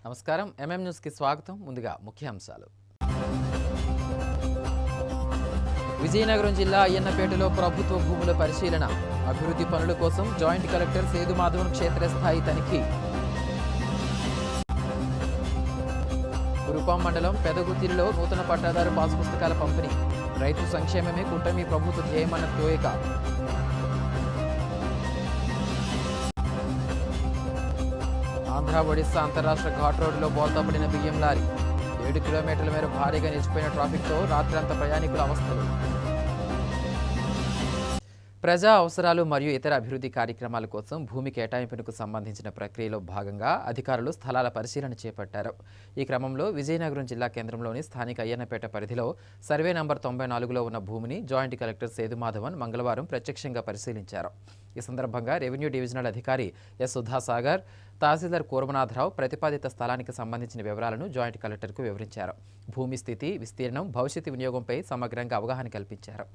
నమస్కారం. న్యూస్కి స్వాగతం. ముందుగా ముఖ్యాంశాలు. విజయనగరం జిల్లా అయ్యన్నపేటలో ప్రభుత్వ భూముల పరిశీలన, అభివృద్ధి పనుల కోసం జాయింట్ కలెక్టర్ సేదుమాధవన్ క్షేత్రస్థాయి తనిఖీ. కురుపాం మండలం పెదగుత్తిరిలో నూతన పట్టాదారు పాస్ పుస్తకాల పంపిణీ, రైతు సంక్షేమమే కూటమి ప్రభుత్వ ధ్యేయమన్న తోయక. ఆంధ్ర ఒడిశా అంతర్రాష్ట్ర ఘాట్ రోడ్డులో బోల్తా పడిన బియ్యం లారీ, 7 కిలోమీటర్ల మేర భారీగా నిలిచిపోయిన ట్రాఫిక్తో రాత్రంతా ప్రయాణికుల అవస్థలు. ప్రజా అవసరాలు మరియు ఇతర అభివృద్ధి కార్యక్రమాల కోసం భూమి కేటాయింపునకు సంబంధించిన ప్రక్రియలో భాగంగా అధికారులు స్థలాల పరిశీలన చేపట్టారు. ఈ క్రమంలో విజయనగరం జిల్లా కేంద్రంలోని స్థానిక అయ్యన్నపేట పరిధిలో సర్వే నంబర్ 94లో ఉన్న భూమిని జాయింట్ కలెక్టర్ సేదుమాధవన్ మంగళవారం ప్రత్యక్షంగా పరిశీలించారు. ఈ సందర్భంగా రెవెన్యూ డివిజనల్ అధికారి ఎస్ సుధాసాగర్, తహసీల్దార్ కూర్మనాథరావు ప్రతిపాదిత స్థలానికి సంబంధించిన వివరాలను జాయింట్ కలెక్టర్కు వివరించారు. భూమి స్థితి, విస్తీర్ణం, భవిష్యత్తు వినియోగంపై సమగ్రంగా అవగాహన కల్పించారు.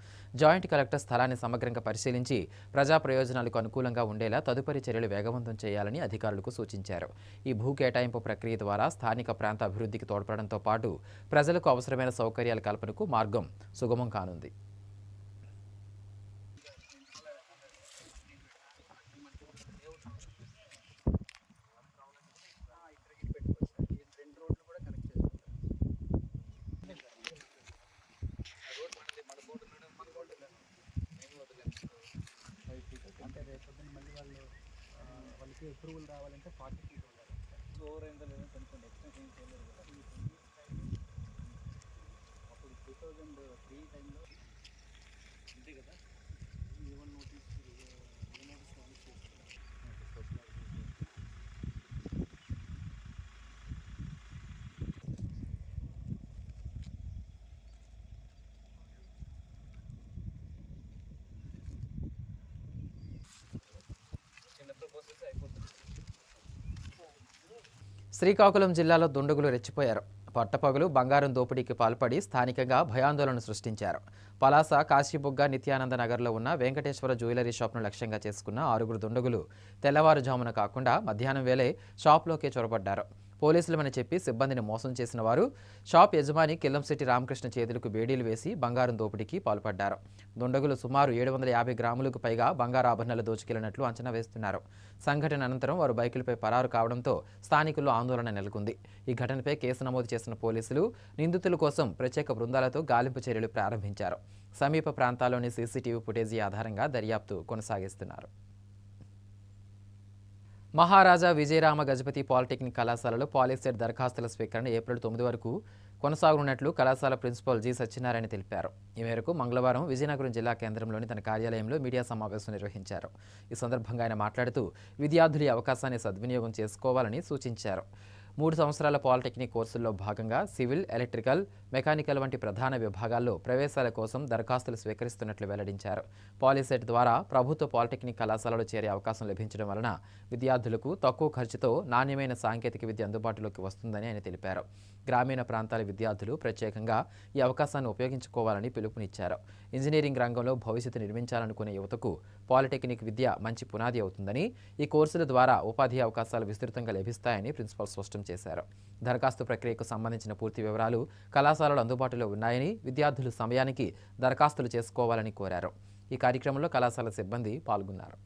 జాయింట్ కలెక్టర్ స్థలాన్ని సమగ్రంగా పరిశీలించి ప్రజా ప్రయోజనాలకు అనుకూలంగా ఉండేలా తదుపరి చర్యలు వేగవంతం చేయాలని అధికారులకు సూచించారు. ఈ భూ కేటాయింపు ప్రక్రియ ద్వారా స్థానిక ప్రాంత అభివృద్ధికి తోడ్పడడంతో పాటు ప్రజలకు అవసరమైన సౌకర్యాల కల్పనకు మార్గం సుగమం కానుంది. వాళ్ళకి అప్రూవల్ రావాలంటే 40 ఫీట్ ఉండాలి. ఓవర్ అయిందో లేదో కనుక్కోండి. ఎక్స్టెన్షన్ చేయలేదు కదా అప్పుడు 2003 టైంలో అంతే కదా. ఈవెన్ నోటీస్ పబ్లిష్ చేస్తారు. శ్రీకాకుళం జిల్లాలో దుండగులు రెచ్చిపోయారు. పట్టపగలు బంగారం దోపిడీకి పాల్పడి స్థానికంగా భయాందోళన సృష్టించారు. పలాస, కాశీబుగ్గ, నిత్యానంద నగర్లో ఉన్న వెంకటేశ్వర జ్యువెలరీ షాప్ను లక్ష్యంగా చేసుకున్న 6 దుండగులు తెల్లవారుజామున కాకుండా మధ్యాహ్నం వేళే షాప్లోకి చొరబడ్డారు. పోలీసులమని చెప్పి సిబ్బందిని మోసం చేసిన వారు షాప్ యజమాని కిల్లంశెట్టి రామకృష్ణ చేతులకు బేడీలు వేసి బంగారం దోపిడీకి పాల్పడ్డారు. దుండగులు సుమారు 750 గ్రాములకు పైగా బంగారు ఆభరణాలు దోచుకెళ్లినట్లు అంచనా వేస్తున్నారు. సంఘటన అనంతరం వారు బైకులపై పరారు కావడంతో స్థానికుల్లో ఆందోళన నెలకొంది. ఈ ఘటనపై కేసు నమోదు చేసిన పోలీసులు నిందితుల కోసం ప్రత్యేక బృందాలతో గాలింపు చర్యలు ప్రారంభించారు. సమీప ప్రాంతాల్లోని సీసీటీవీ ఫుటేజీ ఆధారంగా దర్యాప్తు కొనసాగిస్తున్నారు. మహారాజా విజయరామ గజపతి పాలిటెక్నిక్ కళాశాలలో పాలిసెట్ దరఖాస్తుల స్వీకరణ ఏప్రిల్ 9 వరకు కొనసాగనున్నట్లు కళాశాల ప్రిన్సిపాల్ జి సత్యనారాయణ తెలిపారు. ఈ మేరకు మంగళవారం విజయనగరం జిల్లా కేంద్రంలోని తన కార్యాలయంలో మీడియా సమావేశం నిర్వహించారు. ఈ సందర్భంగా ఆయన మాట్లాడుతూ విద్యార్థులు ఈ అవకాశాన్ని సద్వినియోగం చేసుకోవాలని సూచించారు. 3 సంవత్సరాల పాలిటెక్నిక్ కోర్సుల్లో భాగంగా సివిల్, ఎలక్ట్రికల్, మెకానికల్ వంటి ప్రధాన విభాగాల్లో ప్రవేశాల కోసం దరఖాస్తులు స్వీకరిస్తున్నట్లు వెల్లడించారు. పాలిసెట్ ద్వారా ప్రభుత్వ పాలిటెక్నిక్ కళాశాలలో చేరే అవకాశం లభించడం వలన విద్యార్థులకు తక్కువ ఖర్చుతో నాణ్యమైన సాంకేతిక విద్య అందుబాటులోకి వస్తుందని ఆయన తెలిపారు. గ్రామీణ ప్రాంతాల విద్యార్థులు ప్రత్యేకంగా ఈ అవకాశాన్ని ఉపయోగించుకోవాలని పిలుపునిచ్చారు. ఇంజనీరింగ్ రంగంలో భవిష్యత్తు నిర్మించాలనుకునే యువతకు పాలిటెక్నిక్ విద్య మంచి పునాది అవుతుందని, ఈ కోర్సుల ద్వారా ఉపాధి అవకాశాలు విస్తృతంగా లభిస్తాయని ప్రిన్సిపల్ స్పష్టం చేశారు. దరఖాస్తు ప్రక్రియకు సంబంధించిన పూర్తి వివరాలు కళాశాలలో అందుబాటులో ఉన్నాయని, విద్యార్థులు సమయానికి దరఖాస్తులు చేసుకోవాలని కోరారు. ఈ కార్యక్రమంలో కళాశాల సిబ్బంది పాల్గొన్నారు.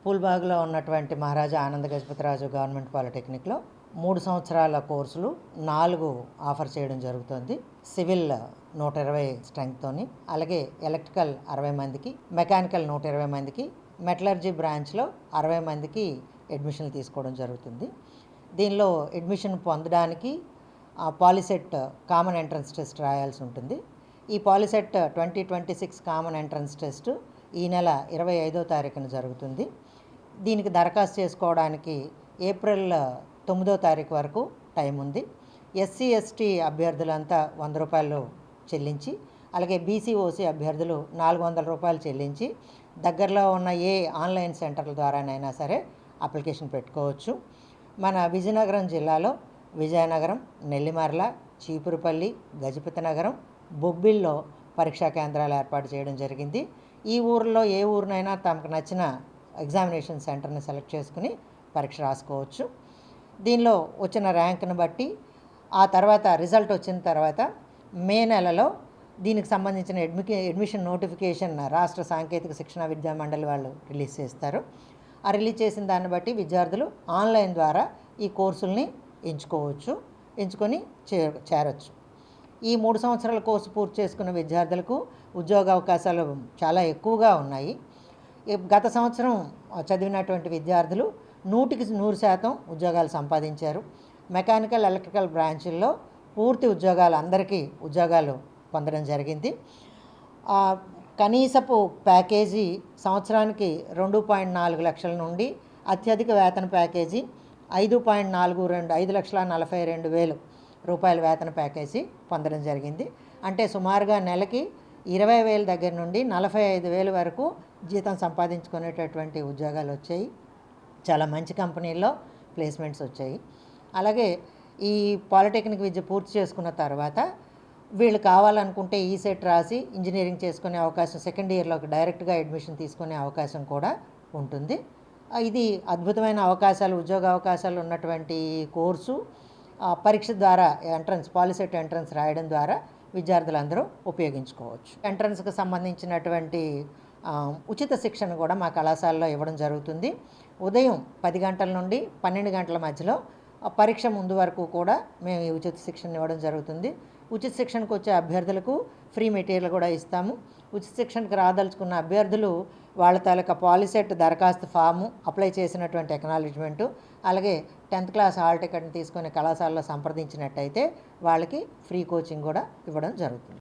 పూల్బాగ్లో ఉన్నటువంటి మహారాజా ఆనంద గజపతిరాజు గవర్నమెంట్ పాలిటెక్నిక్లో 3 సంవత్సరాల కోర్సులు 4 ఆఫర్ చేయడం జరుగుతుంది. సివిల్ 120 స్ట్రెంగ్త్తోని, అలాగే ఎలక్ట్రికల్ 60 మందికి, మెకానికల్ 120 మందికి, మెటలర్జీ బ్రాంచ్లో 60 మందికి అడ్మిషన్లు తీసుకోవడం జరుగుతుంది. దీనిలో అడ్మిషన్ పొందడానికి పాలిసెట్ కామన్ ఎంట్రన్స్ టెస్ట్ రాయాల్సి ఉంటుంది. ఈ పాలిసెట్ 2026 కామన్ ఎంట్రన్స్ టెస్ట్ ఈ నెల 25వ తారీఖున జరుగుతుంది. దీనికి దరఖాస్తు చేసుకోవడానికి ఏప్రిల్ 9వ తారీఖు వరకు టైం ఉంది. ఎస్సీ, ఎస్టీ అభ్యర్థులంతా 100 రూపాయలు చెల్లించి, అలాగే బీసీ, ఓసీ అభ్యర్థులు 400 రూపాయలు చెల్లించి దగ్గరలో ఉన్న ఏ ఆన్లైన్ సెంటర్ల ద్వారానైనా సరే అప్లికేషన్ పెట్టుకోవచ్చు. మన విజయనగరం జిల్లాలో విజయనగరం, నెల్లిమర్ల, చీపురుపల్లి, గజపతి నగరం, బొబ్బిల్లో పరీక్షా కేంద్రాలు ఏర్పాటు చేయడం జరిగింది. ఈ ఊరిలో ఏ ఊరినైనా తమకు నచ్చిన ఎగ్జామినేషన్ సెంటర్ని సెలెక్ట్ చేసుకుని పరీక్ష రాసుకోవచ్చు. దీనిలో వచ్చిన ర్యాంక్ను బట్టి ఆ తర్వాత రిజల్ట్ వచ్చిన తర్వాత మే నెలలో దీనికి సంబంధించిన అడ్మిషన్ నోటిఫికేషన్ రాష్ట్ర సాంకేతిక శిక్షణ విద్యా మండలి వాళ్ళు రిలీజ్ చేస్తారు. ఆ రిలీజ్ చేసిన దాన్ని బట్టి విద్యార్థులు ఆన్లైన్ ద్వారా ఈ కోర్సుల్ని ఎంచుకొని చేరొచ్చు. ఈ 3 సంవత్సరాల కోర్సు పూర్తి చేసుకున్న విద్యార్థులకు ఉద్యోగ అవకాశాలు చాలా ఎక్కువగా ఉన్నాయి. గత సంవత్సరం చదివినటువంటి విద్యార్థులు 100% ఉద్యోగాలు సంపాదించారు. మెకానికల్, ఎలక్ట్రికల్ బ్రాంచుల్లో పూర్తి ఉద్యోగాలు అందరికీ ఉద్యోగాలు పొందడం జరిగింది. కనీసపు ప్యాకేజీ సంవత్సరానికి 2.4 లక్షల నుండి అత్యధిక వేతన ప్యాకేజీ 5,42,000 రూపాయల వేతన ప్యాకేజీ పొందడం జరిగింది. అంటే సుమారుగా నెలకి 20,000 దగ్గర నుండి 45,000 వరకు జీతం సంపాదించుకునేటటువంటి ఉద్యోగాలు వచ్చాయి. చాలా మంచి కంపెనీల్లో ప్లేస్మెంట్స్ వచ్చాయి. అలాగే ఈ పాలిటెక్నిక్ విద్య పూర్తి చేసుకున్న తర్వాత వీళ్ళు కావాలనుకుంటే ఈసెట్ రాసి ఇంజనీరింగ్ చేసుకునే అవకాశం, సెకండ్ ఇయర్లోకి డైరెక్ట్గా అడ్మిషన్ తీసుకునే అవకాశం కూడా ఉంటుంది. ఇది అద్భుతమైన అవకాశాలు, ఉద్యోగ అవకాశాలు ఉన్నటువంటి కోర్సు. పరీక్ష ద్వారా పాలిసెట్ ఎంట్రన్స్ రాయడం ద్వారా విద్యార్థులందరూ ఉపయోగించుకోవచ్చు. ఎంట్రన్స్కి సంబంధించినటువంటి ఉచిత శిక్షణ కూడా మా కళాశాలలో ఇవ్వడం జరుగుతుంది. ఉదయం 10 గంటల నుండి 12 గంటల మధ్యలో పరీక్ష ముందు వరకు కూడా మేము ఈ ఉచిత శిక్షణ ఇవ్వడం జరుగుతుంది. ఉచిత శిక్షణకు వచ్చే అభ్యర్థులకు ఫ్రీ మెటీరియల్ కూడా ఇస్తాము. ఉచిత శిక్షణకు రాదలుచుకున్న అభ్యర్థులు వాళ్ళ తాలూకా పాలిసెట్ దరఖాస్తు ఫాము, అప్లై చేసినటువంటి ఎక్నాలజ్మెంటు, అలాగే 10th క్లాస్ హాల్ టికెట్ని తీసుకొని కళాశాలలో సంప్రదించినట్టయితే వాళ్ళకి ఫ్రీ కోచింగ్ కూడా ఇవ్వడం జరుగుతుంది.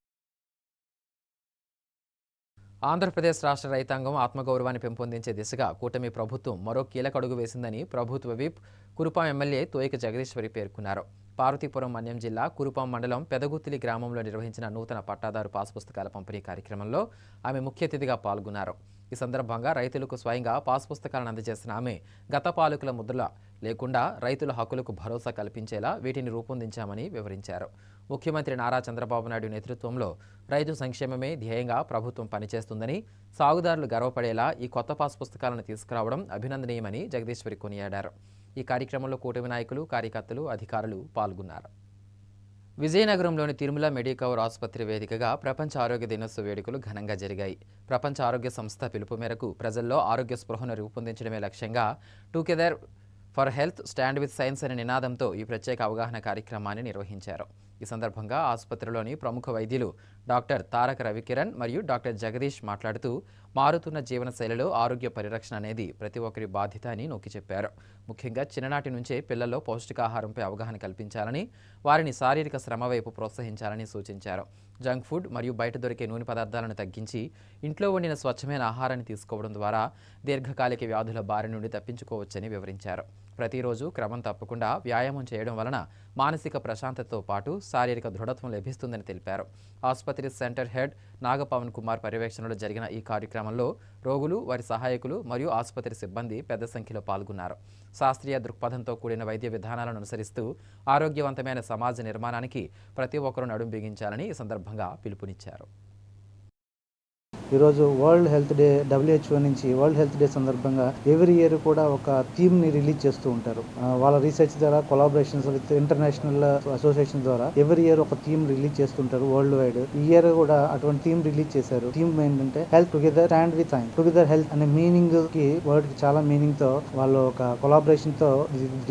ఆంధ్రప్రదేశ్ రాష్ట్ర రైతాంగం ఆత్మగౌరవాన్ని పెంపొందించే దిశగా కూటమి ప్రభుత్వం మరో కీలక అడుగు వేసిందని ప్రభుత్వ విప్ కురుపాం ఎమ్మెల్యే తోయిక జగదీశ్వరి పేర్కొన్నారు. పార్వతీపురం మన్యం జిల్లా కురుపాం మండలం పెదగుత్తిలి గ్రామంలో నిర్వహించిన నూతన పట్టాదారు పాస్ పుస్తకాల పంపిణీ కార్యక్రమంలో ఆమె ముఖ్య అతిథిగా పాల్గొన్నారు. ఈ సందర్భంగా రైతులకు స్వయంగా పాస్ పుస్తకాలను అందజేసిన ఆమె గత పాలకుల ముద్రల లేకుండా రైతుల హక్కులకు భరోసా కల్పించేలా వీటిని రూపొందించామని వివరించారు. ముఖ్యమంత్రి నారా చంద్రబాబు నాయుడు నేతృత్వంలో రైతు సంక్షేమమే ధ్యేయంగా ప్రభుత్వం పనిచేస్తుందని, సాగుదారులు గర్వపడేలా ఈ కొత్త పాస్ పుస్తకాలను తీసుకురావడం అభినందనీయమని జగదీశ్వరి కొనియాడారు. ఈ కార్యక్రమంలో కూటమి నాయకులు, కార్యకర్తలు, అధికారులు పాల్గొన్నారు. విజయనగరంలోని తిరుమల మెడికవర్ ఆసుపత్రి వేదికగా ప్రపంచ ఆరోగ్య దినోత్సవ వేడుకలు ఘనంగా జరిగాయి. ప్రపంచ ఆరోగ్య సంస్థ పిలుపు మేరకు ప్రజల్లో ఆరోగ్య స్పృహను రూపొందించడమే లక్ష్యంగా together for health stand with science అనే నినాదంతో ఈ ప్రత్యేక అవగాహన కార్యక్రమాన్ని నిర్వహించారు. ఈ సందర్భంగా ఆసుపత్రిలోని ప్రముఖ వైద్యులు డాక్టర్ తారక రవికిరణ్ మరియు డాక్టర్ జగదీష్ మాట్లాడుతూ మారుతున్న జీవనశైలిలో ఆరోగ్య పరిరక్షణ అనేది ప్రతి ఒక్కరి బాధ్యత అని నొక్కి చెప్పారు. ముఖ్యంగా చిన్ననాటి నుంచే పిల్లల్లో పౌష్టికాహారంపై అవగాహన కల్పించాలని, వారిని శారీరక శ్రమ వైపు ప్రోత్సహించాలని సూచించారు. జంక్ ఫుడ్ మరియు బయట దొరికే నూనె పదార్థాలను తగ్గించి ఇంట్లో వండిన స్వచ్ఛమైన ఆహారాన్ని తీసుకోవడం ద్వారా దీర్ఘకాలిక వ్యాధుల బారి నుండి తప్పించుకోవచ్చని వివరించారు. ప్రతిరోజు క్రమం తప్పకుండా వ్యాయామం చేయడం వలన మానసిక ప్రశాంతతతో పాటు శారీరక దృఢత్వం లభిస్తుందని తెలిపారు. ఆసుపత్రి సెంటర్ హెడ్ నాగపవన్ కుమార్ పర్యవేక్షణలో జరిగిన ఈ కార్యక్రమంలో రోగులు, వారి సహాయకులు మరియు ఆసుపత్రి సిబ్బంది పెద్ద సంఖ్యలో పాల్గొన్నారు. శాస్త్రీయ దృక్పథంతో కూడిన వైద్య విధానాలను అనుసరిస్తూ ఆరోగ్యవంతమైన సమాజ నిర్మాణానికి ప్రతి ఒక్కరూ నడుం బిగించాలని ఈ సందర్భంగా పిలుపునిచ్చారు. ఈరోజు వరల్డ్ హెల్త్ డే, WHO నుంచి వరల్డ్ హెల్త్ డే సందర్భంగా ఎవ్రీ ఇయర్ కూడా ఒక థీమ్ని రిలీజ్ చేస్తూ ఉంటారు. వాళ్ళ రీసెర్చ్ ద్వారా, కొలాబరేషన్స్ విత్ ఇంటర్నేషనల్ అసోసియేషన్ ద్వారా ఎవ్రీ ఇయర్ ఒక థీమ్ రిలీజ్ చేస్తుంటారు వరల్డ్ వైడ్. ఈ ఇయర్ కూడా అటువంటి థీమ్ రిలీజ్ చేశారు. థీమ్ ఏంటంటే health together stand with science. Together health అనే మీనింగ్ కి, వర్డ్ కి చాలా మీనింగ్ తో వాళ్ళు ఒక కొలాబరేషన్ తో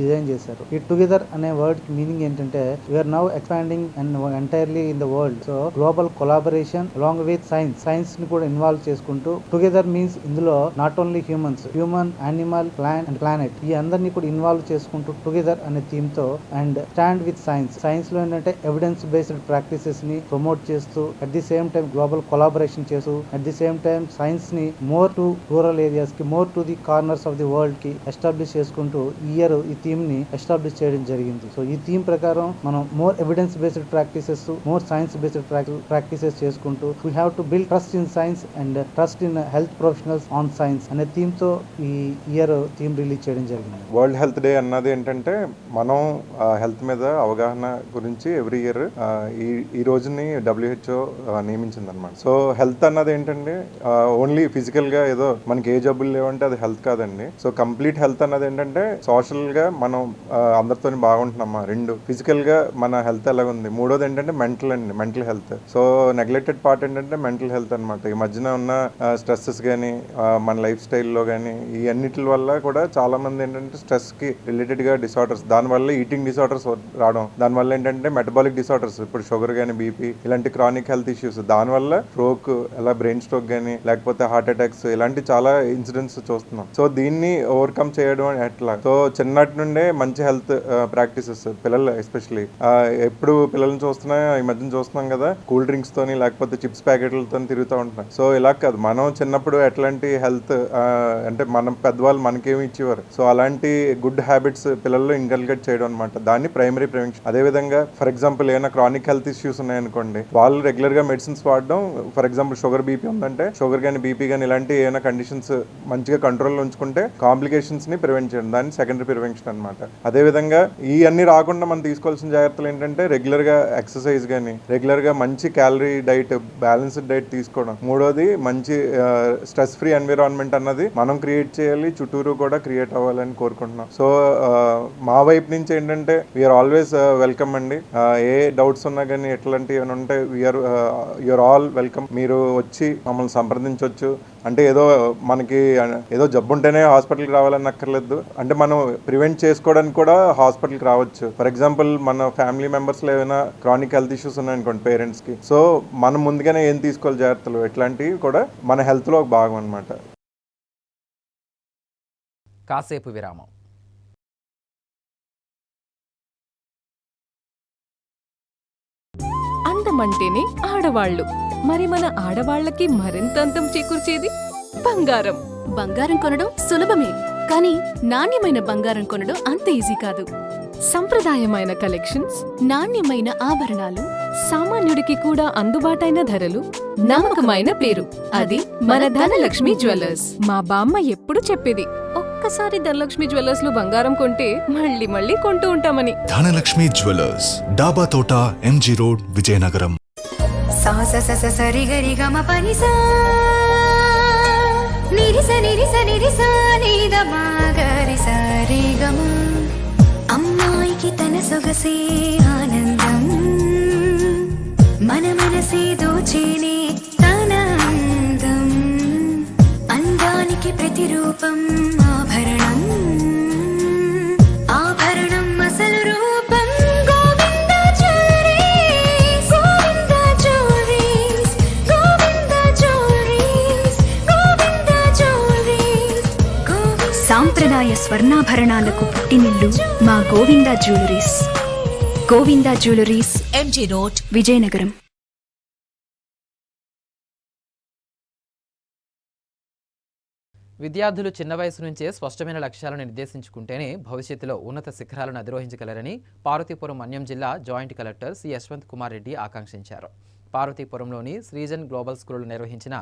డిజైన్ చేశారు. ఈ టుగెదర్ అనే వర్డ్ కి మీనింగ్ ఏంటంటే we are now expanding and entirely in the world. So global collaboration along with science ని కూడా ఇన్వాల్వ్ చేసుకుంటూ టుగెదర్ మీన్స్ ఇందులో not only human, animal, plant and planet ఈ అందరినీ కూడా ఇన్వాల్వ్ చేసుకుంటూ టుగెదర్ అనే థీమ్ తో అండ్ స్టాండ్ విత్ సైన్స్ లో ఏంటంటే ఎవిడెన్స్ బేస్డ్ ప్రాక్టీసెస్ ని ప్రమోట్ చేస్తూ at the same time global collaboration చేస్తూ at the same time science ని మోర్ టు రూరల్ ఏరియాస్ కి, more to the corners of the world కి establish చేసుకుంటూ ఈ ఇయర్ ఈ థీమ్ ని ఎస్టాబ్లిష్ చేయడం జరిగింది. సో ఈ థీమ్ ప్రకారం మనం more evidence based practices, more science based practices చేసుకుంటూ we have to build trust in science science and trust in health professionals on science అనే థీమ్తో ఈ ఇయర్ థీమ్ రిలీజ్ చేయడం జరిగింది. వరల్డ్ హెల్త్ డే అన్నది ఏంటంటే మనం హెల్త్ మీద అవగాహన గురించి ఎవ్రీ ఇయర్ ఈ రోజుని WHO నియమించింది అనమాట. సో హెల్త్ అన్నది ఏంటంటే ఓన్లీ ఫిజికల్గా ఏదో మనకి ఏ జబ్బులు లేవంటే అది హెల్త్ కాదండి. సో కంప్లీట్ హెల్త్ అన్నది ఏంటంటే సోషల్గా మనం అందరితో బాగుంటున్నామా, రెండు ఫిజికల్గా మన హెల్త్ ఎలాగుంది, మూడోది ఏంటంటే mental health. So neglected part ఏంటంటే మెంటల్ హెల్త్ అనమాట. ఈ మధ్యన ఉన్న స్ట్రెస్సెస్ కానీ మన లైఫ్ స్టైల్లో కానీ ఈ అన్నిటి వల్ల కూడా చాలా మంది ఏంటంటే స్ట్రెస్కి రిలేటెడ్గా డిసార్డర్స్, దానివల్ల ఈటింగ్ డిసార్డర్స్ రావడం, దానివల్ల ఏంటంటే మెటబాలిక్ డిసార్డర్స్, ఇప్పుడు షుగర్ కానీ బీపీ ఇలాంటి క్రానిక్ హెల్త్ ఇష్యూస్, దానివల్ల స్ట్రోక్, అలా బ్రెయిన్ స్ట్రోక్ కానీ లేకపోతే హార్ట్ అటాక్స్ ఇలాంటి చాలా ఇన్సిడెంట్స్ చూస్తున్నాం. సో దీన్ని ఓవర్కమ్ చేయడం ఎట్లా? సో చిన్నటి నుండే మంచి హెల్త్ ప్రాక్టీసెస్ పిల్లలు ఎస్పెషలీ ఎప్పుడు పిల్లల్ని చూస్తున్నా ఈ మధ్యన చూస్తున్నాం కదా, కూల్ డ్రింక్స్ తోని లేకపోతే చిప్స్ ప్యాకెట్లతో తిరుగుతూ ఉంటున్నాం. సో ఇలా కాదు, మనం చిన్నప్పుడు ఎట్లాంటి హెల్త్ అంటే మన పెద్దవాళ్ళు మనకేమి ఇచ్చేవారు, సో అలాంటి గుడ్ హ్యాబిట్స్ పిల్లల్లో ఇన్కల్కేట్ చేయడం అనమాట. దాన్ని ప్రైమరీ ప్రివెన్షన్. అదేవిధంగా ఫర్ ఎగ్జాంపుల్ ఏమైనా క్రానిక్ హెల్త్ ఇష్యూస్ ఉన్నాయనుకోండి, వాళ్ళు రెగ్యులర్ గా మెడిసిన్స్ వాడడం, ఫర్ ఎగ్జాంపుల్ షుగర్ బీపీ ఉందంటే షుగర్ కానీ బీపీ కానీ ఇలాంటి ఏమైనా కండిషన్స్ మంచిగా కంట్రోల్లో ఉంచుకుంటే కాంప్లికేషన్స్ ని ప్రివెంట్ చేయడం, దాన్ని సెకండరీ ప్రివెన్షన్ అనమాట. అదేవిధంగా ఈ అన్ని రాకుండా మనం తీసుకోవాల్సిన జాగ్రత్తలు ఏంటంటే రెగ్యులర్ గా ఎక్సర్సైజ్ కానీ, రెగ్యులర్ గా మంచి క్యాలరీ డైట్, బ్యాలెన్స్డ్ డైట్ తీసుకోవడం, మూడోది మంచి స్ట్రెస్ ఫ్రీ ఎన్విరాన్మెంట్ అన్నది మనం క్రియేట్ చేయాలి, చుట్టూరు కూడా క్రియేట్ అవ్వాలని కోరుకుంటున్నాం. సో మా వైపు నుంచి ఏంటంటే వీఆర్ ఆల్వేస్ వెల్కమ్ అండి. ఏ డౌట్స్ ఉన్నా కానీ ఎట్లాంటి ఏమైనా ఉంటే యూఆర్ ఆల్ వెల్కమ్. మీరు వచ్చి మమ్మల్ని సంప్రదించవచ్చు. అంటే ఏదో మనకి ఏదో జబ్బు ఉంటేనే హాస్పిటల్కి రావాలని అక్కర్లేదు, అంటే మనం ప్రివెంట్ చేసుకోవడానికి కూడా హాస్పిటల్కి రావచ్చు. ఫర్ ఎగ్జాంపుల్ మన ఫ్యామిలీ మెంబర్స్లో ఏమైనా క్రానిక్ హెల్త్ ఇష్యూస్ ఉన్నాయనుకోండి పేరెంట్స్కి, సో మనం ముందుగానే ఏం తీసుకోవాలి జాగ్రత్తలు, ఇట్లాంటివి కూడా మన హెల్త్లో ఒక భాగం అనమాట. కాసేపు విరామం. అందమంటేనే ఆడవాళ్ళు, మరి మన ఆడవాళ్ళకి మరింత అందం చేకూర్చేది బంగారం. బంగారం కొనడం సులభమే, కానీ నాణ్యమైన బంగారం కొనడం అంత ఈజీ కాదు. సంప్రదాయమైన కలెక్షన్స్, నాణ్యమైన ఆభరణాలు, సామాన్యుడికి కూడా అందుబాటైన ధరలు, నమ్మకమైన పేరు, అది మన ధనలక్ష్మి జ్యువెలర్స్. మా బామ్మ ఎప్పుడు చెప్పేది, ఒక్కసారి ధనలక్ష్మి జ్యువెలర్స్ లో బంగారం కొంటే మళ్ళీ మళ్ళీ కొంటూ ఉంటామని. ధనలక్ష్మి జ్యువెలర్స్, డాబా తోట, MG రోడ్, విజయనగరం. సా స స స సరి గరి గమ పని సా నిరి స నిరి స నిరి సా ని ద మా గరి స రి గమ. అమ్మాయికి తన సొగసే ఆనందం, మన మనసే దోచేనే తన అందం, అందానికి ప్రతిరూపం ఆభరణం, ఆభరణం అసలు రూపం Govinda jewelleries, Govinda jewelleries, Govinda jewelleries, Govinda jewelleries, Govinda. సాంప్రదాయ స్వర్ణాభరణాలకు పుట్టినిల్లు మా Govinda jewelleries. Govinda jewelleries, MG road, Vizianagaram. విద్యార్థులు చిన్న వయసు నుంచే స్పష్టమైన లక్ష్యాలను నిర్దేశించుకుంటేనే భవిష్యత్తులో ఉన్నత శిఖరాలను అధిరోహించగలరని పార్వతీపురం మన్యం జిల్లా joint collector C Yashwanth Kumar Reddy ఆకాంక్షించారు. పార్వతీపురంలోని శ్రీజన్ గ్లోబల్ స్కూల్లో నిర్వహించిన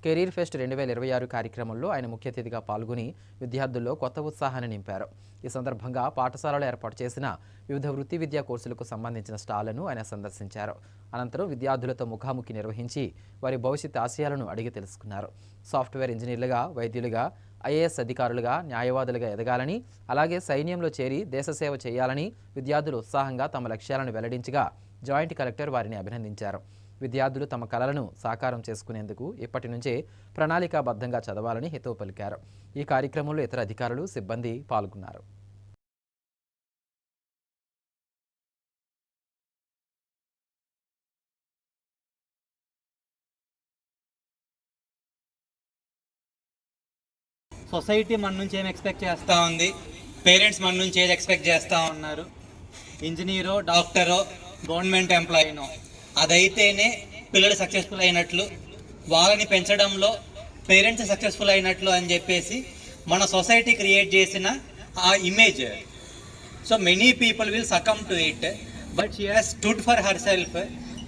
కెరీర్ ఫెస్ట్ 2026 కార్యక్రమంలో ఆయన ముఖ్య అతిథిగా పాల్గొని విద్యార్థుల్లో కొత్త ఉత్సాహాన్ని నింపారు. ఈ సందర్భంగా పాఠశాలలో ఏర్పాటు చేసిన వివిధ వృత్తి విద్యా కోర్సులకు సంబంధించిన స్టాళ్లను ఆయన సందర్శించారు. అనంతరం విద్యార్థులతో ముఖాముఖి నిర్వహించి వారి భవిష్యత్ ఆశయాలను అడిగి తెలుసుకున్నారు. సాఫ్ట్వేర్ ఇంజనీర్లుగా, వైద్యులుగా, IAS అధికారులుగా, న్యాయవాదులుగా ఎదగాలని, అలాగే సైన్యంలో చేరి దేశసేవ చేయాలని విద్యార్థులు ఉత్సాహంగా తమ లక్ష్యాలను వెల్లడించగా జాయింట్ కలెక్టర్ వారిని అభినందించారు. విద్యార్థులు తమ కలలను సాకారం చేసుకునేందుకు ఇప్పటి నుంచే ప్రణాళికాబద్ధంగా చదవాలని హితవు పలికారు. ఈ కార్యక్రమంలో ఇతర అధికారులు, సిబ్బంది పాల్గొన్నారు. సొసైటీ మన నుంచి ఏం ఎక్స్పెక్ట్ చేస్తూ ఉంది, పేరెంట్స్ మన నుంచి ఏది ఎక్స్పెక్ట్ చేస్తూ ఉన్నారు, ఇంజనీరో, డాక్టరో, గవర్నమెంట్ ఎంప్లాయీనో, అదైతేనే పిల్లలు సక్సెస్ఫుల్ అయినట్లు, వాళ్ళని పెంచడంలో పేరెంట్స్ సక్సెస్ఫుల్ అయినట్లు అని చెప్పేసి మన సొసైటీ క్రియేట్ చేసిన ఆ image. So many people will succumb to it, but she has stood for her self.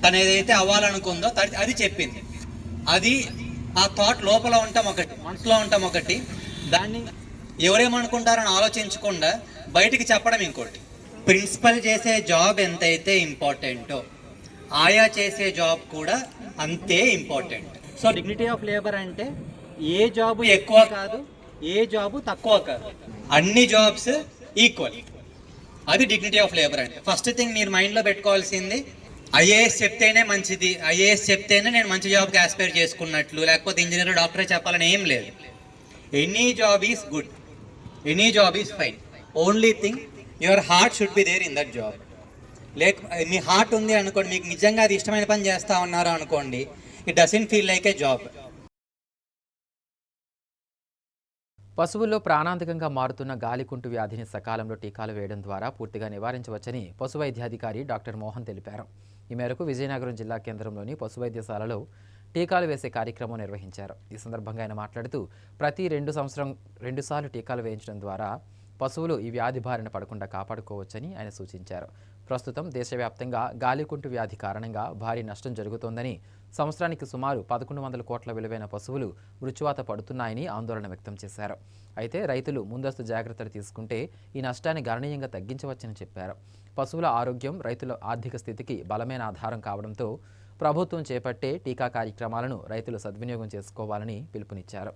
తను ఏదైతే అవ్వాలనుకుందో అది చెప్పింది. అది ఆ థాట్ లోపల ఉంటాం ఒకటి, మనసులో ఉంటాం ఒకటి, దాన్ని ఎవరేమనుకుంటారని ఆలోచించకుండా బయటికి చెప్పడం ఇంకోటి. ప్రిన్సిపల్ చేసే జాబ్ ఎంతైతే ఇంపార్టెంటో ఆయా చేసే జాబ్ కూడా అంతే important. So dignity of labour అంటే ఏ జాబు ఎక్కువ కాదు, ఏ జాబు తక్కువ కాదు, అన్ని జాబ్స్ ఈక్వల్. అది డిగ్నిటీ ఆఫ్ లేబర్ అంటే. ఫస్ట్ థింగ్ మీరు మైండ్లో పెట్టుకోవాల్సింది, ఐఏఎస్ చెప్తేనే మంచిది, ఐఏఎస్ చెప్తేనే నేను మంచి జాబ్కి ఆస్పైర్ చేసుకున్నట్లు, లేకపోతే ఇంజనీర్ డాక్టరే చెప్పాలని ఏం లేదు. Any job is good, any job is fine. Only thing your heart should be there in that job. మీ హార్ట్ ఉంది అనుకోండి, మీకు నిజంగా అది ఇష్టమైన పని చేస్తూ ఉన్నారు అనుకోండి, it doesn't feel like A job. పశువుల్లో ప్రాణాంతకంగా మారుతున్న గాలికుంటు వ్యాధిని సకాలంలో టీకాలు వేయడం ద్వారా పూర్తిగా నివారించవచ్చని పశు వైద్యాధికారి డాక్టర్ మోహన్ తెలిపారు. ఈ మేరకు విజయనగరం జిల్లా కేంద్రంలోని పశు వైద్యశాలలో టీకాలు వేసే కార్యక్రమం నిర్వహించారు. ఈ సందర్భంగా ఆయన మాట్లాడుతూ ప్రతి 2 సార్లు టీకాలు వేయించడం ద్వారా పశువులు ఈ వ్యాధి బారిన పడకుండా కాపాడుకోవచ్చని ఆయన సూచించారు. ప్రస్తుతం దేశవ్యాప్తంగా గాలికుంటు వ్యాధి కారణంగా భారీ నష్టం జరుగుతోందని, సంవత్సరానికి సుమారు 1100 కోట్ల విలువైన పశువులు మృత్యువాత పడుతున్నాయని ఆందోళన వ్యక్తం చేశారు. అయితే రైతులు ముందస్తు జాగ్రత్తలు తీసుకుంటే ఈ నష్టాన్ని గణనీయంగా తగ్గించవచ్చని చెప్పారు. పశువుల ఆరోగ్యం రైతుల ఆర్థిక స్థితికి బలమైన ఆధారం కావడంతో ప్రభుత్వం చేపట్టే టీకా కార్యక్రమాలను రైతులు సద్వినియోగం చేసుకోవాలని పిలుపునిచ్చారు.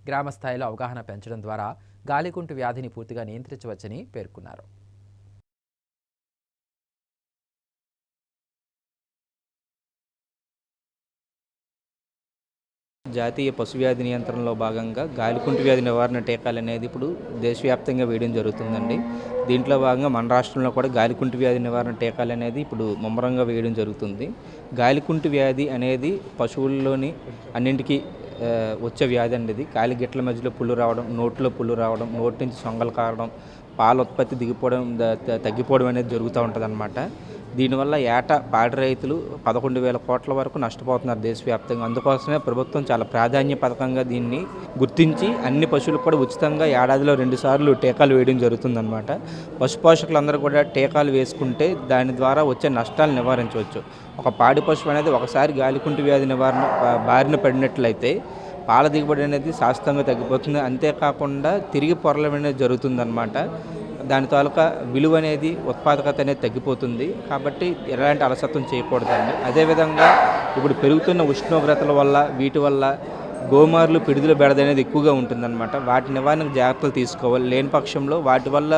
గ్రామ స్థాయిలో అవగాహన పెంచడం ద్వారా గాలికుంటు వ్యాధిని పూర్తిగా నియంత్రించవచ్చని పేర్కొన్నారు. జాతీయ పశువ్యాధి నియంత్రణలో భాగంగా గాలికుంటు వ్యాధి నివారణ టీకాలు అనేది ఇప్పుడు దేశవ్యాప్తంగా వేయడం జరుగుతుందండి. దీంట్లో భాగంగా మన రాష్ట్రంలో కూడా గాలికుంటు వ్యాధి నివారణ టీకాలు అనేది ఇప్పుడు ముమ్మరంగా వేయడం జరుగుతుంది. గాలికుంటు వ్యాధి అనేది పశువుల్లోని అన్నింటికీ వచ్చే వ్యాధి అండి. ఇది కాలి గిట్ల మధ్యలో పుళ్ళు రావడం, నోట్లో పుళ్ళు రావడం, నోటి నుంచి సొంగలు కారడం, పాల ఉత్పత్తి తగ్గిపోవడం అనేది జరుగుతూ ఉంటుంది అన్నమాట. దీనివల్ల ఏటా పాడి రైతులు 11,000 కోట్ల వరకు నష్టపోతున్నారు దేశవ్యాప్తంగా. అందుకోసమే ప్రభుత్వం చాలా ప్రాధాన్య పథకంగా దీన్ని గుర్తించి అన్ని పశువులకు కూడా ఉచితంగా ఏడాదిలో 2 సార్లు టీకాలు వేయడం జరుగుతుందన్నమాట. పశుపోషకులందరూ కూడా టీకాలు వేసుకుంటే దాని ద్వారా వచ్చే నష్టాలు నివారించవచ్చు. ఒక పాడి పశువు అనేది ఒకసారి గాలికుంటు వ్యాధి నివారణ బారిన పడినట్లయితే పాల దిగుబడి అనేది శాశ్వతంగా తగ్గిపోతుంది. అంతేకాకుండా తిరిగి పొరలం అనేది జరుగుతుందన్నమాట. దాని తాలూకా విలువ అనేది, ఉత్పాదకత అనేది తగ్గిపోతుంది. కాబట్టి ఎలాంటి అలసత్వం చేయకూడదండి. అదేవిధంగా ఇప్పుడు పెరుగుతున్న ఉష్ణోగ్రతల వల్ల వీటి వల్ల గోమార్లు, పిడుదల బెడద అనేది ఎక్కువగా ఉంటుందన్నమాట. వాటి నివారణకు జాగ్రత్తలు తీసుకోవాలి. లేని పక్షంలో వాటి వల్ల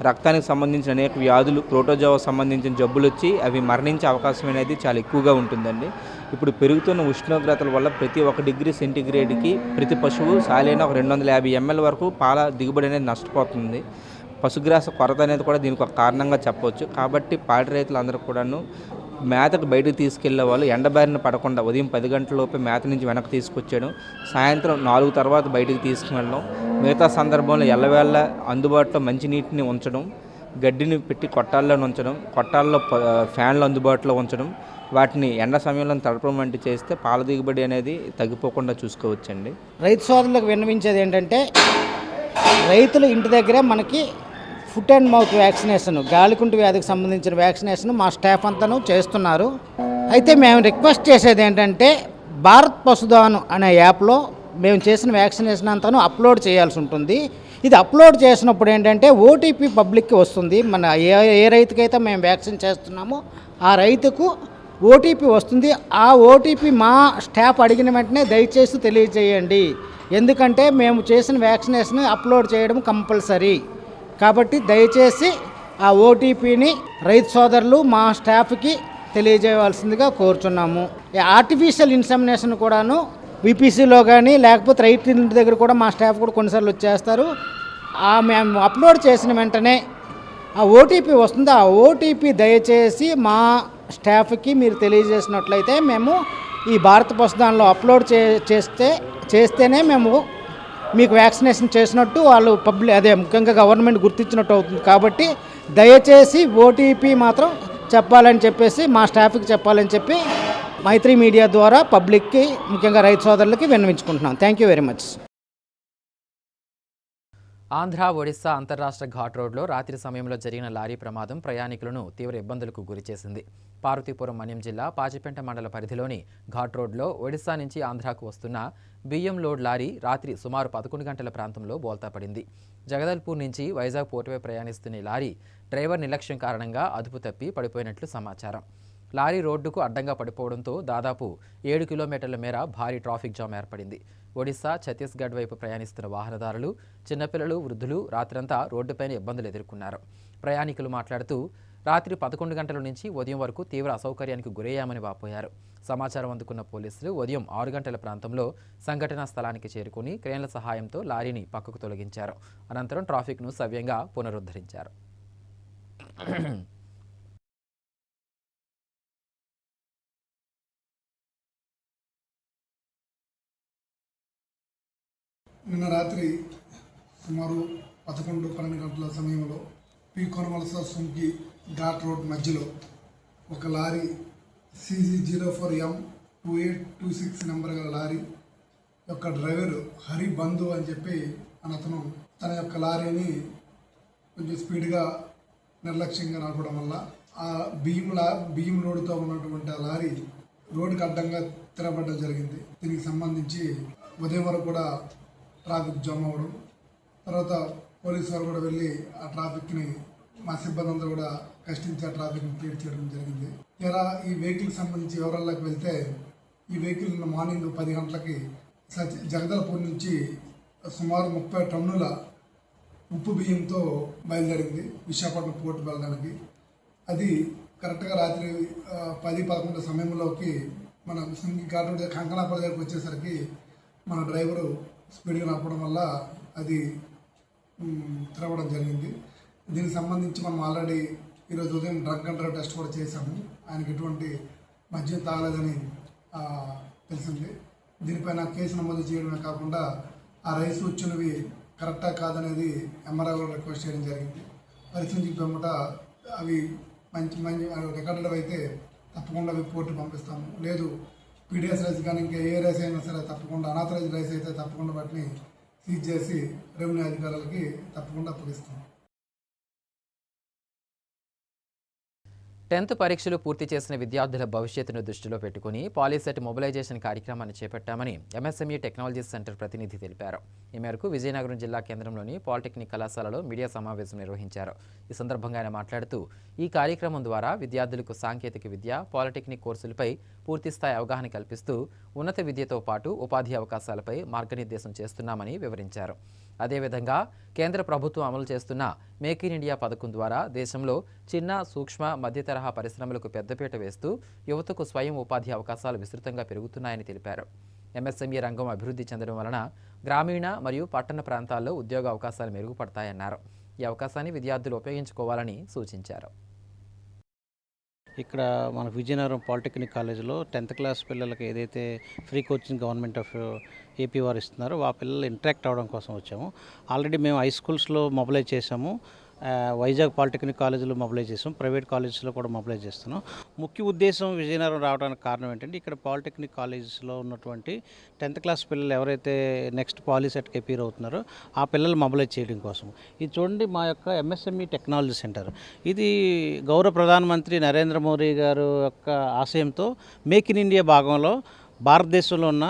రక్తానికి సంబంధించిన అనేక వ్యాధులు, ప్రోటోజోవా సంబంధించిన జబ్బులు వచ్చి అవి మరణించే అవకాశం అనేది చాలా ఎక్కువగా ఉంటుందండి. ఇప్పుడు పెరుగుతున్న ఉష్ణోగ్రతల వల్ల ప్రతి 1 డిగ్రీ సెంటీగ్రేడ్కి ప్రతి పశువు సాలైన 250 ml వరకు పాల దిగుబడి అనేది నష్టపోతుంది. పశుగ్రాస కొరత అనేది కూడా దీనికి ఒక కారణంగా చెప్పవచ్చు. కాబట్టి పాడి రైతులందరూ కూడాను మేతకు బయటకు తీసుకెళ్లే వాళ్ళు ఎండబారిన పడకుండా ఉదయం 10 గంటలలోపే మేత నుంచి వెనక్కి తీసుకొచ్చేయడం, సాయంత్రం 4 తర్వాత బయటకు తీసుకువెళ్ళడం, మిగతా సందర్భంలో ఎల్లవేళ అందుబాటులో మంచినీటిని ఉంచడం, గడ్డిని పెట్టి కొట్టాల్లో ఉంచడం, కొట్టాల్లో ఫ్యాన్లు అందుబాటులో ఉంచడం, వాటిని ఎండ సమయంలో తడపడం వంటి చేస్తే పాల దిగుబడి అనేది తగ్గిపోకుండా చూసుకోవచ్చండి. రైతు సోదరులకు విన్నవించేది ఏంటంటే, రైతుల ఇంటి దగ్గరే మనకి ఫుట్ అండ్ మౌత్ వ్యాక్సినేషన్, గాలికుంటు వ్యాధికి సంబంధించిన వ్యాక్సినేషన్ మా స్టాఫ్ అంతాను చేస్తున్నారు. అయితే మేము రిక్వెస్ట్ చేసేది ఏంటంటే, భారత్ పశుధన్ అనే యాప్లో మేము చేసిన వ్యాక్సినేషన్ అంతాను అప్లోడ్ చేయాల్సి ఉంటుంది. ఇది అప్లోడ్ చేసినప్పుడు ఏంటంటే ఓటీపీ పబ్లిక్కి వస్తుంది. మన ఏ రైతుకైతే మేము వ్యాక్సిన్ చేస్తున్నామో ఆ రైతుకు ఓటీపీ వస్తుంది. ఆ ఓటీపీ మా స్టాఫ్ అడిగిన వెంటనే దయచేసి తెలియజేయండి. ఎందుకంటే మేము చేసిన వ్యాక్సినేషన్ అప్లోడ్ చేయడం కంపల్సరీ. కాబట్టి దయచేసి ఆ ఓటీపీని రైతు సోదరులు మా స్టాఫ్కి తెలియజేయవలసిందిగా కోరుచున్నాము. ఆర్టిఫిషియల్ ఇన్సెమినేషన్ కూడాను విపిసిలో కానీ లేకపోతే రైతు ఇంటి దగ్గర కూడా మా స్టాఫ్ కూడా కొన్నిసార్లు వచ్చేస్తారు. మేము అప్లోడ్ చేసిన వెంటనే ఆ ఓటీపీ వస్తుంది. ఆ ఓటీపీ దయచేసి మా స్టాఫ్కి మీరు తెలియజేసినట్లయితే మేము ఈ భారత పశుధన్లో అప్లోడ్ చేస్తేనే మేము మీకు వ్యాక్సినేషన్ చేసినట్టు వాళ్ళు ముఖ్యంగా గవర్నమెంట్ గుర్తించినట్టు అవుతుంది. కాబట్టి దయచేసి ఓటీపీ మాత్రం చెప్పాలని చెప్పేసి మా స్టాఫ్కి చెప్పాలని చెప్పి మైత్రి మీడియా ద్వారా పబ్లిక్కి, ముఖ్యంగా రైతు సోదరులకి విన్నవించుకుంటున్నాం. Thank you very much. Andhra Odisha అంతర్రాష్ట్ర ఘాట్ రోడ్లో రాత్రి సమయంలో జరిగిన లారీ ప్రమాదం ప్రయాణికులను తీవ్ర ఇబ్బందులకు గురిచేసింది. పార్వతీపురం మన్యం జిల్లా పాచిపెంట మండల పరిధిలోని ఘాట్ రోడ్లో ఒడిశా నుంచి ఆంధ్రాకు వస్తున్న బియ్యం లోడ్ లారీ రాత్రి సుమారు 11 గంటల ప్రాంతంలో బోల్తా పడింది. జగదల్పూర్ నుంచి వైజాగ్ పోర్టుపై ప్రయాణిస్తున్న లారీ డ్రైవర్ నిర్లక్ష్యం కారణంగా అదుపు తప్పి పడిపోయినట్లు సమాచారం. లారీ రోడ్డుకు అడ్డంగా పడిపోవడంతో దాదాపు 7 కిలోమీటర్ల మేర భారీ ట్రాఫిక్ జామ్ ఏర్పడింది. ఒడిశా, ఛత్తీస్గఢ్ వైపు ప్రయాణిస్తున్న వాహనదారులు, చిన్నపిల్లలు, వృద్ధులు రాత్రంతా రోడ్డుపైన ఇబ్బందులు ఎదుర్కొన్నారు. ప్రయాణికులు మాట్లాడుతూ రాత్రి 11 గంటల నుంచి ఉదయం వరకు తీవ్ర అసౌకర్యానికి గురయ్యామని వాపోయారు. సమాచారం అందుకున్న పోలీసులు ఉదయం 6 గంటల ప్రాంతంలో సంఘటనా స్థలానికి చేరుకుని క్రేన్ల సహాయంతో లారీని పక్కకు తొలగించారు. అనంతరం ట్రాఫిక్ను సవ్యంగా పునరుద్ధరించారు. నిన్న రాత్రి సుమారు 11-12 గంటల సమయంలో పీకొనవలస సుంకి ఘాట్ రోడ్ మధ్యలో ఒక లారీ CG04M2826 నెంబర్ గల లారీ యొక్క డ్రైవర్ హరి బంధు అని చెప్పి అతను తన యొక్క లారీని కొంచెం స్పీడ్గా నిర్లక్ష్యంగా నడపడం వల్ల ఆ బియ్యం లోడుతో ఉన్నటువంటి ఆ లారీ రోడ్డుకి అడ్డంగా తిరగబడడం జరిగింది. దీనికి సంబంధించి ఉదయం వరకు కూడా ట్రాఫిక్ జామ్ అవ్వడం, తర్వాత పోలీసు వారు కూడా వెళ్ళి ఆ ట్రాఫిక్ని మా సిబ్బంది అంతా కూడా కష్టించి ఆ ట్రాఫిక్ని క్లియర్ చేయడం జరిగింది. ఇలా ఈ వెహికల్ సంబంధించి వివరాల్లోకి వెళ్తే ఈ వెహికల్ మార్నింగ్ 10 గంటలకి జగదల్పూర్ నుంచి సుమారు 30 టన్నుల ఉప్పు బియ్యంతో బయలుదేరింది విశాఖపట్నం పోర్టు వెళ్ళడానికి. అది కరెక్ట్గా రాత్రి 10-11 సమయంలోకి మన ఘాట్ రోడ్ కంకనాపల్లి దగ్గరికి వచ్చేసరికి మన డ్రైవరు స్పీడ్గా నడపడం వల్ల అది తిరగడం జరిగింది. దీనికి సంబంధించి మనం ఆల్రెడీ ఈరోజు ఉదయం డ్రగ్ అండ్ డ్రైవ్ టెస్ట్ కూడా చేశాము. ఆయనకి ఎటువంటి మద్యం తాగలేదని తెలిసింది. దీనిపైన కేసు నమోదు చేయడమే కాకుండా ఆ రైస్ వచ్చినవి కరెక్టా కాదనేది ఎంఆర్ఓ రిక్వెస్ట్ చేయడం జరిగింది. పరిశీలించి పిమ్మట అవి మంచి రికార్డెడ్ అయితే తప్పకుండా అవి పోర్టు పంపిస్తాము. లేదు పీడిఎస్ రైస్ కానీ ఇంకా ఏ రైస్ అయినా సరే తప్పకుండా అనాథరైజ్ రైస్ అయితే తప్పకుండా వాటిని సీజ్ చేసి రెవెన్యూ అధికారులకి తప్పకుండా అప్పగిస్తాం. 10th పరీక్షలు పూర్తి చేసిన విద్యార్థుల భవిష్యత్తును దృష్టిలో పెట్టుకుని పాలీసెట్ మొబిలైజేషన్ కార్యక్రమాన్ని చేపట్టామని ఎంఎస్ఎంఈ టెక్నాలజీ సెంటర్ ప్రతినిధి తెలిపారు. ఈ మేరకు విజయనగరం జిల్లా కేంద్రంలోని పాలిటెక్నిక్ కళాశాలలో మీడియా సమావేశం నిర్వహించారు. ఈ సందర్భంగా ఆయన మాట్లాడుతూ ఈ కార్యక్రమం ద్వారా విద్యార్థులకు సాంకేతిక విద్య, పాలిటెక్నిక్ కోర్సులపై పూర్తిస్థాయి అవగాహన కల్పిస్తూ ఉన్నత విద్యతో పాటు ఉపాధి అవకాశాలపై మార్గనిర్దేశం చేస్తున్నామని వివరించారు. అదేవిధంగా కేంద్ర ప్రభుత్వం అమలు చేస్తున్న మేక్ ఇన్ ఇండియా పథకం ద్వారా దేశంలో చిన్న, సూక్ష్మ, మధ్య తరహా పరిశ్రమలకు పెద్దపీట వేస్తూ యువతకు స్వయం ఉపాధి అవకాశాలు విస్తృతంగా పెరుగుతున్నాయని తెలిపారు. ఎంఎస్ఎంఈ రంగం అభివృద్ధి చెందడం వలన గ్రామీణ మరియు పట్టణ ప్రాంతాల్లో ఉద్యోగ అవకాశాలు మెరుగుపడతాయన్నారు. ఈ అవకాశాన్ని విద్యార్థులు ఉపయోగించుకోవాలని సూచించారు. ఇక్కడ మన విజయనగరం పాలిటెక్నిక్ కాలేజీలో 10th క్లాస్ పిల్లలకి ఏదైతే free coaching government of AP వారు ఇస్తున్నారో ఆ పిల్లలు ఇంటరాక్ట్ అవ్వడం కోసం వచ్చాము. ఆల్రెడీ మేము హై స్కూల్స్లో మొబిలైజ్ చేసాము, వైజాగ్ పాలిటెక్నిక్ కాలేజీలో మొబిలైజ్ చేసాం, ప్రైవేట్ కాలేజెస్లో కూడా మొబిలైజ్ చేస్తున్నాం. ముఖ్య ఉద్దేశం విజయనగరం రావడానికి కారణం ఏంటంటే ఇక్కడ పాలిటెక్నిక్ కాలేజెస్లో ఉన్నటువంటి 10th క్లాస్ పిల్లలు ఎవరైతే నెక్స్ట్ పాలీసెట్కి అపీర్ అవుతున్నారో ఆ పిల్లలు మొబిలైజ్ చేయడం కోసం. ఇది చూడండి, మా యొక్క ఎంఎస్ఎంఈ టెక్నాలజీ సెంటర్. ఇది గౌరవ ప్రధానమంత్రి నరేంద్ర మోదీ గారు యొక్క ఆశయంతో మేక్ ఇన్ ఇండియా భాగంలో భారతదేశంలో ఉన్న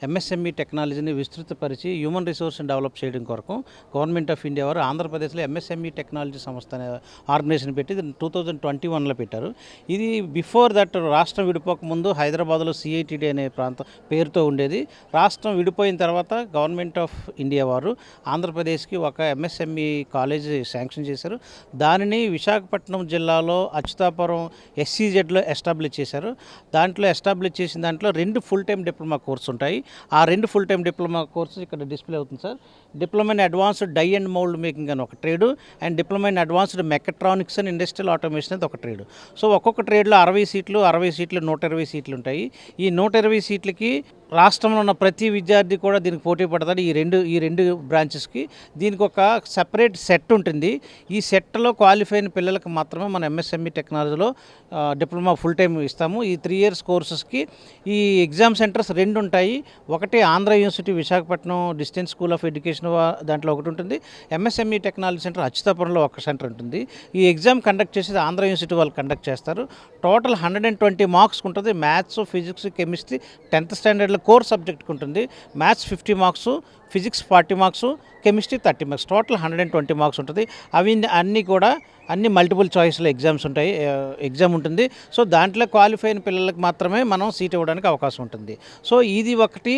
ఎంఎస్ఎంఈ టెక్నాలజీని విస్తృతపరిచి హ్యూమన్ రిసోర్స్ని డెవలప్ చేయడం కొరకు గవర్నమెంట్ ఆఫ్ ఇండియా వారు ఆంధ్రప్రదేశ్లో ఎంఎస్ఎంఈ టెక్నాలజీ సంస్థ అనే ఆర్గనైజేషన్ పెట్టి 2021లో పెట్టారు. ఇది బిఫోర్ దట్ రాష్ట్రం విడిపోక ముందు హైదరాబాద్లో సిఐటిడి అనే పేరుతో ఉండేది. రాష్ట్రం విడిపోయిన తర్వాత గవర్నమెంట్ ఆఫ్ ఇండియా వారు ఆంధ్రప్రదేశ్కి ఒక ఎంఎస్ఎంఈ కాలేజ్ శాంక్షన్ చేశారు. దానిని విశాఖపట్నం జిల్లాలో అచ్యుతాపురం SCZలో ఎస్టాబ్లిష్ చేశారు. దాంట్లో ఎస్టాబ్లిష్ చేసిన దాంట్లో 2 ఫుల్ టైం డిప్లొమా కోర్సు ఉంటాయి. ఆ 2 ఫుల్ టైం డిప్లొమా కోర్సెస్ ఇక్కడ డిస్ప్లే అవుతుంది sir. Diploma in advanced die and mould making అని ఒక trade, and diploma in advanced mechatronics and industrial automation అనేది ఒక ట్రేడు. సో ఒక్కొక్క ట్రేడ్లో 60 సీట్లు 120 సీట్లు ఉంటాయి. ఈ 120 సీట్లకి రాష్ట్రంలో ఉన్న ప్రతి విద్యార్థి కూడా దీనికి పోటీ పడతాడు. ఈ రెండు బ్రాంచెస్కి దీనికి ఒక సెపరేట్ సెట్ ఉంటుంది. ఈ సెట్లో క్వాలిఫై అయిన పిల్లలకు మాత్రమే మన ఎంఎస్ఎంఈ టెక్నాలజీలో డిప్లొమా ఫుల్ టైం ఇస్తాము. ఈ 3 years కోర్సెస్కి ఈ ఎగ్జామ్ సెంటర్స్ 2 ఉంటాయి. ఒకటి Andhra university Visakhapatnam distance school of education దాంట్లో ఒకటి ఉంటుంది. ఎంఎస్ఎంఈ టెక్నాలజీ సెంటర్ అచ్యుతాపురంలో ఒక సెంటర్ ఉంటుంది. ఈ ఎగ్జామ్ కండక్ట్ చేసేది ఆంధ్ర యూనివర్సిటీ వాళ్ళు కండక్ట్ చేస్తారు. టోటల్ 120 మార్క్స్ ఉంటుంది. మ్యాథ్స్, ఫిజిక్స్, కెమిస్ట్రీ 10th స్టాండర్డ్లో కోర్ సబ్జెక్ట్కి ఉంటుంది. Maths 50 marks, physics 40 marks, chemistry 30 marks, total 120 marks ఉంటుంది. అన్ని మల్టిపుల్ చాయిస్లో ఎగ్జామ్ ఉంటుంది. సో దాంట్లో క్వాలిఫై అయిన పిల్లలకు మాత్రమే మనం సీట్ ఇవ్వడానికి అవకాశం ఉంటుంది. సో ఇది ఒకటి.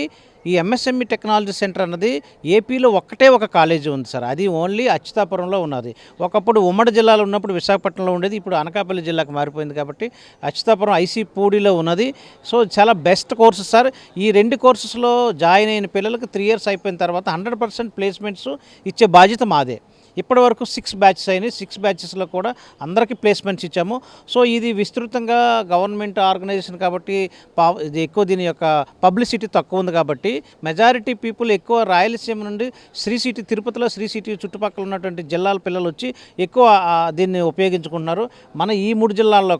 ఈ ఎంఎస్ఎంఈ టెక్నాలజీ సెంటర్ అన్నది ఏపీలో ఒక్కటే ఒక కాలేజీ ఉంది సార్. అది ఓన్లీ అచ్యుతాపురంలో ఉన్నది. ఒకప్పుడు ఉమ్మడి జిల్లాలో ఉన్నప్పుడు విశాఖపట్నంలో ఉండేది. ఇప్పుడు అనకాపల్లి జిల్లాకు మారిపోయింది కాబట్టి అచ్యుతాపురం ఐసీ పూడిలో ఉన్నది. సో చాలా బెస్ట్ కోర్సెస్ సార్. ఈ 2 కోర్సెస్లో జాయిన్ అయిన పిల్లలకు 3 years అయిపోయిన తర్వాత 100% ప్లేస్మెంట్స్ ఇచ్చే బాధ్యత మాదే. ఇప్పటి వరకు 6 బ్యాచెస్ అయినాయి. 6 బ్యాచెస్లో కూడా అందరికీ ప్లేస్మెంట్స్ ఇచ్చాము. సో ఇది విస్తృతంగా గవర్నమెంట్ ఆర్గనైజేషన్ కాబట్టి ఇది ఎక్కువ దీని యొక్క పబ్లిసిటీ తక్కువ ఉంది కాబట్టి మెజారిటీ పీపుల్ ఎక్కువ రాయలసీమ నుండి తిరుపతిలో శ్రీ సిటీ చుట్టుపక్కల ఉన్నటువంటి జిల్లాల పిల్లలు వచ్చి ఎక్కువ దీన్ని ఉపయోగించుకుంటున్నారు. మన ఈ 3 జిల్లాల్లో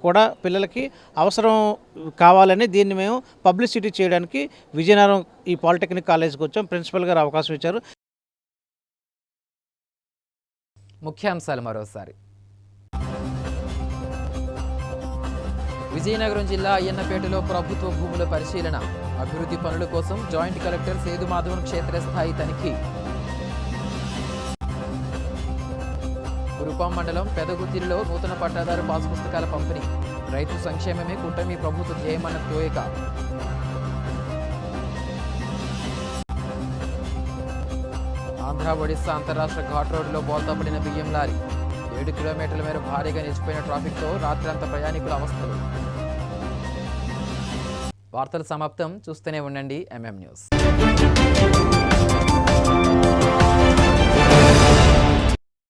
కూడా పిల్లలకి అవసరం కావాలని దీన్ని మేము పబ్లిసిటీ చేయడానికి విజయనగరం ఈ పాలిటెక్నిక్ కాలేజ్కి వచ్చాం. ప్రిన్సిపల్ గారు అవకాశం ఇచ్చారు. ముఖ్యాంశాలు మరోసారి. విజయనగరం జిల్లా అయ్యన్నపేటలో ప్రభుత్వ భూముల పరిశీలన, అభివృద్ధి పనుల కోసం జాయింట్ కలెక్టర్ సేదుమాధవన్ క్షేత్రస్థాయి తనిఖీ. కురుపాం మండలం పెదగుత్తిలో నూతన పట్టాదారు పాస్ పుస్తకాల పంపిణీ, రైతు సంక్షేమమే కూటమి ప్రభుత్వ ధ్యేయమన్న కోయిక. ఆంధ్ర ఒడిశా అంతర్రాష్ట్ర ఘాట్ రోడ్డులో బోల్తాపడిన బియ్యం లారీ, 7 కిలోమీటర్ల మేర భారీగా నిలిచిపోయిన ట్రాఫిక్తో రాత్రంతా ప్రయాణికుల అవస్థలు. వార్తలు సమాప్తం. చూస్తూనే ఉండండి MM న్యూస్.